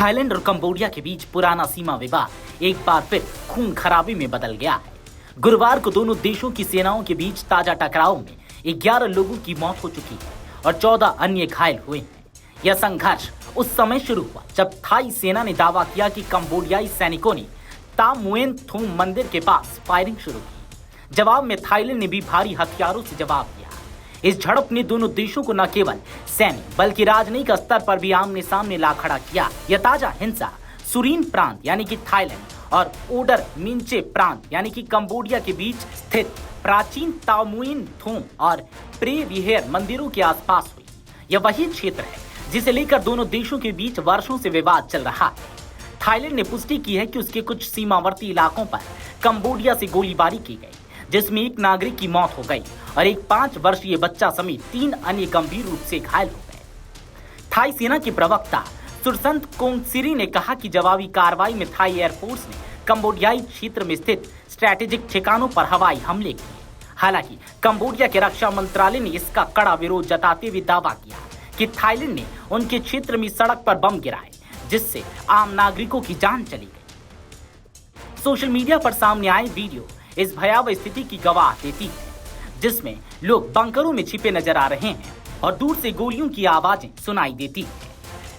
Thailand और Cambodia के बीच पुराना सीमा विवाद एक बार फिर खून खराबे में बदल गया है। गुरुवार को दोनों देशों की सेनाओं के बीच ताजा टकराव में 11 लोगों की मौत हो चुकी है और 14 अन्य घायल हुए हैं। यह संघर्ष उस समय शुरू हुआ जब थाई सेना ने दावा किया कि कंबोडियाई सैनिकों ने ता मुएन थूम मंदिर के पास फायरिंग शुरू की। जवाब में थाईलैंड ने भी भारी हथियारों से जवाब दिया। इस झड़प ने दोनों देशों को न केवल सैन्य बल्कि राजनयिक स्तर पर भी आमने सामने ला खड़ा किया। यह ताजा हिंसा सुरीन प्रांत यानी कि थाईलैंड और ओडर मिंचे प्रांत यानी कि कंबोडिया के बीच स्थित प्राचीन तामुइन थूम और प्रे विहेर मंदिरों के आसपास हुई। यह वही क्षेत्र है जिसे लेकर दोनों देशों के बीच वर्षों से विवाद चल रहा है। थाईलैंड ने पुष्टि की है कि उसके कुछ सीमावर्ती इलाकों पर कंबोडिया से गोलीबारी की गई, जिसमें एक नागरिक की मौत हो गई और एक 5 वर्षीय बच्चा समेत 3 अन्य गंभीर रूप से घायल हो गए। थाई सेना के प्रवक्ता सुरसंत कोंगसिरी ने कहा कि जवाबी कार्रवाई में थाई एयरफोर्स ने कंबोडियाई क्षेत्र में स्थित स्ट्रैटेजिक ठिकानों पर हवाई हमले किए। हालांकि कंबोडिया के रक्षा मंत्रालय ने इसका कड़ा विरोध जताते हुए दावा किया कि थाईलैंड ने उनके क्षेत्र में सड़क पर बम गिराए, जिससे आम नागरिकों की जान चली गई। सोशल मीडिया पर सामने आए वीडियो इस भयावह स्थिति की गवाह देती है, जिसमें लोग बंकरों में छिपे नजर आ रहे हैं और दूर से गोलियों की आवाजें सुनाई देती हैं।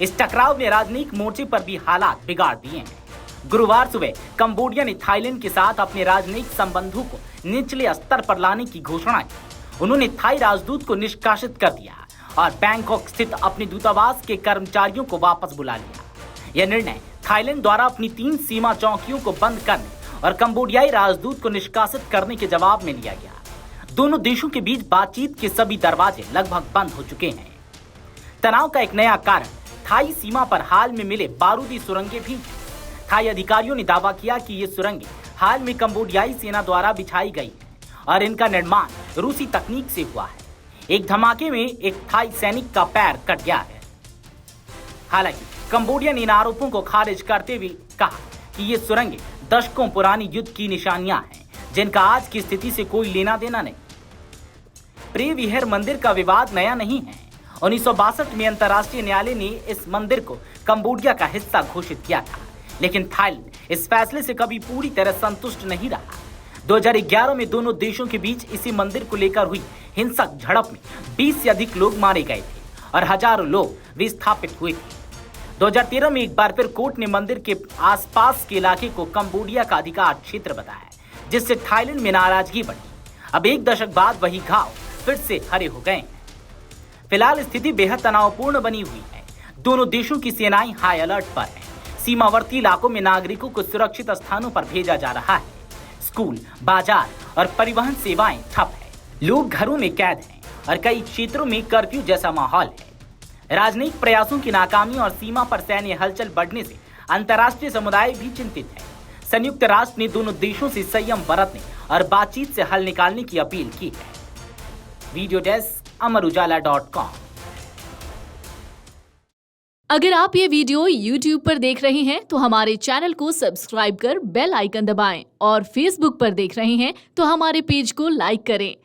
इस टकराव ने राजनयिक मोर्चे पर भी हालात बिगाड़ दिए हैं। गुरुवार सुबह कंबोडिया ने थाईलैंड के साथ अपने राजनयिक संबंधों को निचले स्तर पर लाने की घोषणा की। उन्होंने थाई राजदूत को निष्कासित कर दिया और बैंकॉक स्थित अपने दूतावास के कर्मचारियों को वापस बुला लिया। यह निर्णय थाईलैंड द्वारा अपनी 3 सीमा चौकियों को बंद करने और कंबोडियाई राजदूत को निष्कासित करने के जवाब में लिया गया। दोनों देशों के बीच बातचीत के सभी दरवाजे लगभग बंद हो चुके हैं। तनाव का एक नया कारण थाई सीमा पर हाल में मिले बारूदी सुरंगें भी हैं। थाई अधिकारियों ने दावा किया कि ये सुरंगें हाल में कंबोडियाई सेना द्वारा बिछाई गई हैं और इनका निर्माण रूसी तकनीक से हुआ है। एक धमाके में एक थाई सैनिक का पैर कट गया है। हालांकि कंबोडिया ने इन आरोपों को खारिज करते हुए कहा कि ये सुरंगें दशकों पुरानी युद्ध की निशानियां हैं, जिनका आज की स्थिति से कोई लेना देना नहीं। प्रे विहेर मंदिर का विवाद नया नहीं है। 1962 में अंतर्राष्ट्रीय न्यायालय ने इस मंदिर को कंबोडिया का हिस्सा घोषित किया था, लेकिन थाईलैंड इस फैसले से कभी पूरी तरह संतुष्ट नहीं रहा। 2011 में दोनों देशों के बीच इसी मंदिर को लेकर हुई हिंसक झड़प में 20 से अधिक लोग मारे गए थे और हजारों लोग विस्थापित हुए थे। 2013 में एक बार फिर कोर्ट ने मंदिर के आसपास के इलाके को कंबोडिया का अधिकार क्षेत्र बताया, जिससे थाईलैंड में नाराजगी बढ़ी। अब एक दशक बाद वही घाव फिर से हरे हो गए हैं। फिलहाल स्थिति बेहद तनावपूर्ण बनी हुई है। दोनों देशों की सेनाएं हाई अलर्ट पर हैं। सीमावर्ती इलाकों में नागरिकों को सुरक्षित स्थानों पर भेजा जा रहा है। स्कूल, बाजार और परिवहन सेवाएं ठप है। लोग घरों में कैद हैं और कई क्षेत्रों में कर्फ्यू जैसा माहौल है। राजनयिक प्रयासों की नाकामी और सीमा पर सैन्य हलचल बढ़ने से अंतर्राष्ट्रीय समुदाय भी चिंतित है। संयुक्त राष्ट्र ने दोनों देशों से संयम बरतने और बातचीत से हल निकालने की अपील की है। वीडियो डेस्क अमरउजाला.com। अगर आप ये वीडियो YouTube पर देख रहे हैं तो हमारे चैनल को सब्सक्राइब कर बेल आइकन दबाएं और Facebook पर देख रहे हैं तो हमारे पेज को लाइक करें।